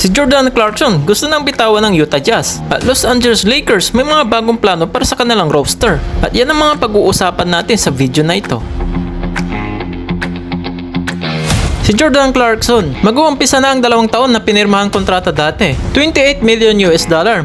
Si Jordan Clarkson gusto nang bitawan ng Utah Jazz at Los Angeles Lakers may mga bagong plano para sa kanilang roster. At yan ang mga pag-uusapan natin sa video na ito. Si Jordan Clarkson, mag-uumpisa na ang 2 taon na pinirmahang kontrata dati. $28 million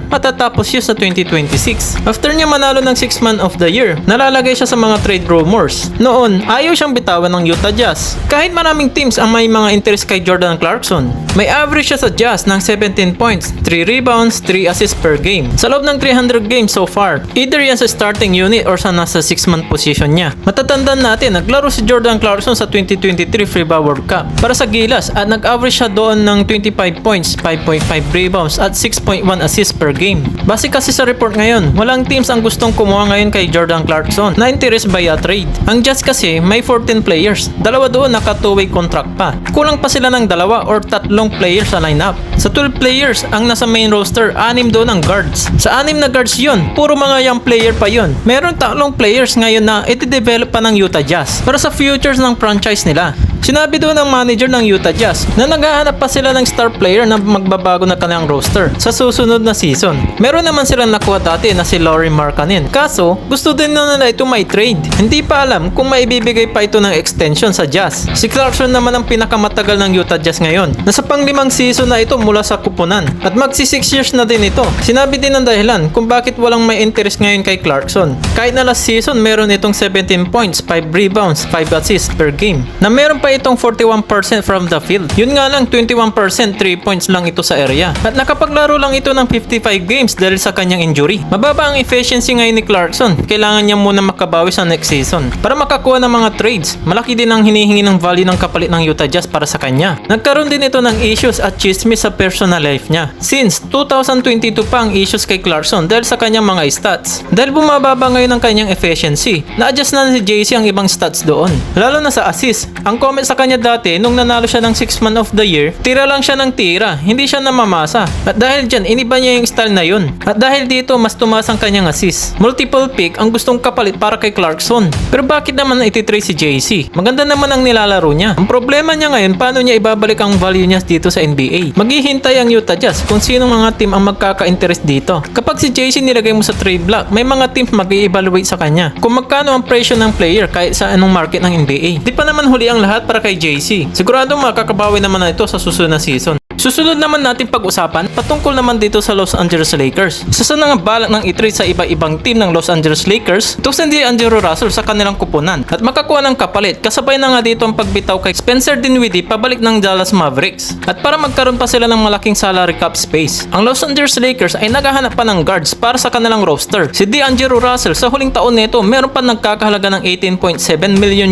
matatapos yun sa 2026. After niya manalo ng 6th Man of the Year, nalalagay siya sa mga trade rumors. Noon, ayaw siyang bitawan ng Utah Jazz. Kahit maraming teams ang may mga interest kay Jordan Clarkson, may average siya sa Jazz ng 17 points, 3 rebounds, 3 assists per game. Sa loob ng 300 games so far, either yan sa starting unit or sa nasa 6-man position niya. Matatandaan natin, naglaro si Jordan Clarkson sa 2023 FIBA World Cup para sa Gilas at nag-average siya doon ng 25 points, 5.5 rebounds at 6.1 assists per game. Base kasi sa report ngayon, walang teams ang gustong kumuha ngayon kay Jordan Clarkson na interest via trade. Ang Jazz kasi may 14 players, dalawa doon naka 2-way contract pa. Kulang pa sila ng 2 or 3 players sa lineup. Sa 12 players ang nasa main roster, 6 doon ang guards. Sa 6 na guards yun, puro mga young player pa yun. Meron 3 players ngayon na iti-develop pa ng Utah Jazz para sa futures ng franchise nila. Sinabi doon ng manager ng Utah Jazz na naghahanap pa sila ng star player na magbabago na kanilang roster sa susunod na season. Meron naman silang nakuha dati na si Lauri Markkanen. Kaso, gusto din na nila ito may trade. Hindi pa alam kung maibibigay pa ito ng extension sa Jazz. Si Clarkson naman ang pinakamatagal ng Utah Jazz ngayon. Nasa pang-5 season na ito mula sa kupunan. At magsi 6 years na din ito. Sinabi din ng dahilan kung bakit walang may interest ngayon kay Clarkson. Kahit na last season meron itong 17 points, 5 rebounds, 5 assists per game. Na meron pa itong 41% from the field. Yun nga lang 21% 3 points lang ito sa area. At nakapaglaro lang ito ng 55 games dahil sa kanyang injury. Mababa ang efficiency ngayon ni Clarkson. Kailangan niya muna makabawi sa next season para makakuha ng mga trades. Malaki din ang hinihingi ng value ng kapalit ng Utah Jazz para sa kanya. Nagkaroon din ito ng issues at chismis sa personal life niya. Since 2022 pa ang issues kay Clarkson dahil sa kanyang mga stats. Dahil bumababa ngayon ang kanyang efficiency, na-adjust na si JC ang ibang stats doon. Lalo na sa assist. Ang comment sa kanya dati nung nanalo siya ng 6th Man of the Year, tira lang siya ng tira, hindi siya namamasa. At dahil dyan, iniba niya yung style na yun. At dahil dito, mas tumaas ang kanyang assist. Multiple pick ang gustong kapalit para kay Clarkson. Pero bakit naman ititrade si JC? Maganda naman ang nilalaro niya. Ang problema niya ngayon, paano niya ibabalik ang value niya dito sa NBA? Maghihintay ang Utah Jazz kung sinong mga team ang magkaka-interest dito. Kapag si JC nilagay mo sa trade block, may mga teams mag-i-evaluate sa kanya kung magkano ang presyo ng player kahit sa anong market ng NBA. Di pa naman huli ang lahat para kay JC. Siguradong makakabawi naman na ito sa susunod na season. Susunod naman natin pag-usapan patungkol naman dito sa Los Angeles Lakers. Isa na nga balak ng i-trade sa iba-ibang team ng Los Angeles Lakers, ito si D'Angelo Russell sa kanilang kupunan at makakuha ng kapalit. Kasabay na nga dito ang pagbitaw kay Spencer Dinwiddie pabalik ng Dallas Mavericks at para magkaroon pa sila ng malaking salary cap space. Ang Los Angeles Lakers ay naghahanap pa ng guards para sa kanilang roster. Si D'Angelo Russell sa huling taon nito meron pa nagkakahalaga ng $18.7 million.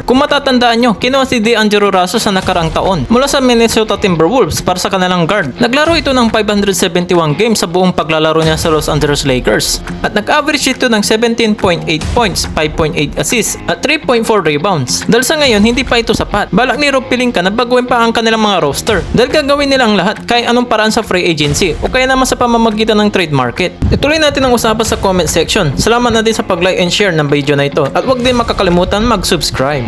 Kung matatandaan nyo, kinuha si D'Angelo Russell sa nakaraang taon mula sa Minnesota Timberwolves para sa kanilang guard. Naglaro ito ng 571 games sa buong paglalaro niya sa Los Angeles Lakers at nag-average ito ng 17.8 points, 5.8 assists at 3.4 rebounds. Dahil sa ngayon, hindi pa ito sapat. Balak ni Rob Pelinka na baguhin pa ang kanilang mga roster dahil gagawin nilang lahat kahit anong paraan sa free agency o kaya naman sa pamamagitan ng trade market. Ituloy natin ang usapan sa comment section. Salamat na din sa pag-like and share ng video na ito at huwag din makakalimutan mag-subscribe.